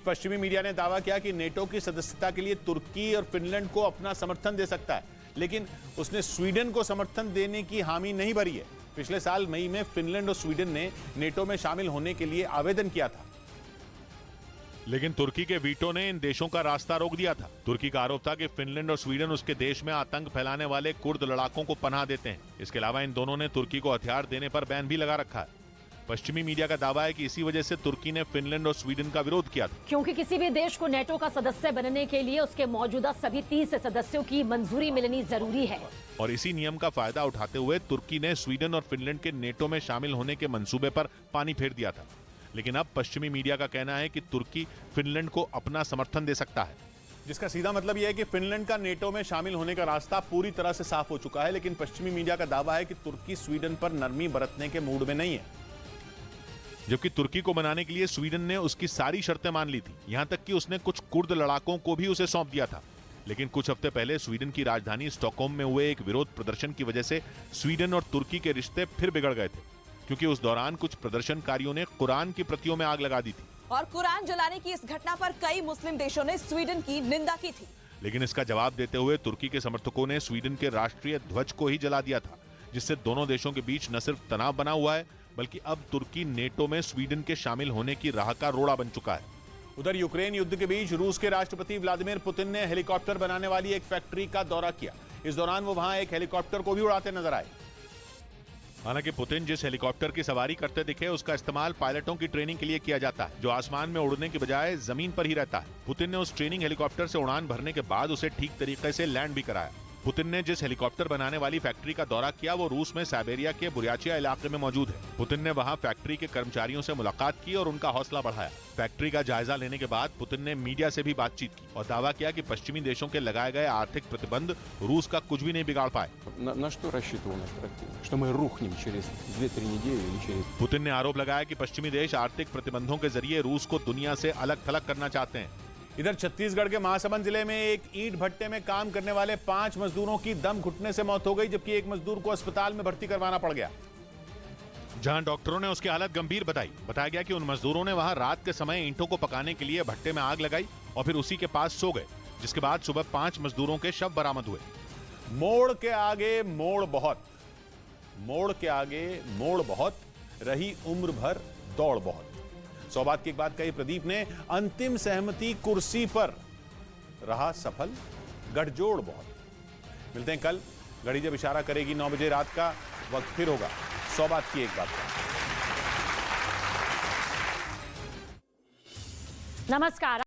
पश्चिमी मीडिया ने दावा किया कि नेटो की सदस्यता के लिए तुर्की और फिनलैंड को अपना समर्थन दे सकता है, लेकिन उसने स्वीडन को समर्थन देने की हामी नहीं भरी है। पिछले साल मई में फिनलैंड और स्वीडन ने नेटो में शामिल होने के लिए आवेदन किया था, लेकिन तुर्की के वीटो ने इन देशों का रास्ता रोक दिया था। तुर्की का आरोप था कि फिनलैंड और स्वीडन उसके देश में आतंक फैलाने वाले कुर्द लड़ाकों को पनाह देते हैं। इसके अलावा इन दोनों ने तुर्की को हथियार देने पर बैन भी लगा रखा है। पश्चिमी मीडिया का दावा है कि इसी वजह से तुर्की ने फिनलैंड और स्वीडन का विरोध किया था, क्योंकि किसी भी देश को नेटो का सदस्य बनने के लिए उसके मौजूदा सभी 30 सदस्यों की मंजूरी मिलनी जरूरी है। और इसी नियम का फायदा उठाते हुए तुर्की ने स्वीडन और फिनलैंड के नेटो में शामिल होने के मंसूबे पर पानी फेर दिया था। लेकिन अब पश्चिमी मीडिया का कहना है कि तुर्की फिनलैंड को अपना समर्थन दे सकता है, जिसका सीधा मतलब यह है कि फिनलैंड का नेटो में शामिल होने का रास्ता पूरी तरह से साफ हो चुका है। लेकिन पश्चिमी मीडिया का दावा है कि तुर्की स्वीडन पर नरमी बरतने के मूड में नहीं है, जबकि तुर्की को मनाने के लिए स्वीडन ने उसकी सारी शर्तें मान ली थी। यहां तक कि उसने कुछ कुर्द लड़ाकों को भी उसे सौंप दिया था। लेकिन कुछ हफ्ते पहले स्वीडन की राजधानी स्टॉकहोम में हुए एक विरोध प्रदर्शन की वजह से स्वीडन और तुर्की के रिश्ते फिर बिगड़ गए थे, क्योंकि उस दौरान कुछ प्रदर्शनकारियों ने कुरान की प्रतियों में आग लगा दी थी और कुरान जलाने की इस घटना पर कई मुस्लिम देशों ने स्वीडन की निंदा की थी। लेकिन इसका जवाब देते हुए तुर्की के समर्थकों ने स्वीडन के राष्ट्रीय ध्वज को ही जला दिया था, जिससे दोनों देशों के बीच न सिर्फ तनाव बना हुआ है, बल्कि अब तुर्की नेटो में स्वीडन के शामिल होने की राह का रोड़ा बन चुका है। उधर यूक्रेन युद्ध के बीच रूस के राष्ट्रपति व्लादिमीर पुतिन ने हेलीकॉप्टर बनाने वाली एक फैक्ट्री का दौरा किया। इस दौरान वो वहां एक हेलीकॉप्टर को भी उड़ाते नजर आए। हालांकि पुतिन जिस हेलीकॉप्टर की सवारी करते दिखे, उसका इस्तेमाल पायलटों की ट्रेनिंग के लिए किया जाता है, जो आसमान में उड़ने की बजाय जमीन पर ही रहता है। पुतिन ने उस ट्रेनिंग हेलीकॉप्टर से उड़ान भरने के बाद उसे ठीक तरीके से लैंड भी कराया। पुतिन ने जिस हेलीकॉप्टर बनाने वाली फैक्ट्री का दौरा किया, वो रूस में साइबेरिया के बुर्याचिया इलाके में मौजूद है। पुतिन ने वहां फैक्ट्री के कर्मचारियों से मुलाकात की और उनका हौसला बढ़ाया। फैक्ट्री का जायजा लेने के बाद पुतिन ने मीडिया से भी बातचीत की और दावा किया कि पश्चिमी देशों के लगाए गए आर्थिक प्रतिबंध रूस का कुछ भी नहीं बिगाड़ पाए। पुतिन ने आरोप लगाया कि पश्चिमी देश आर्थिक प्रतिबंधों के जरिए रूस को दुनिया से अलग थलग करना चाहते हैं। इधर छत्तीसगढ़ के महासमुंद जिले में एक ईंट भट्टे में काम करने वाले 5 मजदूरों की दम घुटने से मौत हो गई, जबकि एक मजदूर को अस्पताल में भर्ती करवाना पड़ गया, जहां डॉक्टरों ने उसकी हालत गंभीर बताई। बताया गया कि उन मजदूरों ने वहां रात के समय ईंटों को पकाने के लिए भट्टे में आग लगाई और फिर उसी के पास सो गए, जिसके बाद सुबह 5 मजदूरों के शव बरामद हुए। मोड़ के आगे मोड़ बहुत, मोड़ के आगे मोड़ बहुत, रही उम्र भर दौड़ बहुत। सौभाग्य की एक बात कही प्रदीप ने, अंतिम सहमति कुर्सी पर रहा सफल, गठजोड़ बहुत। मिलते हैं कल, घड़ी जब इशारा करेगी 9 बजे रात का, वक्त फिर होगा सौभाग्य की एक बात का। नमस्कार।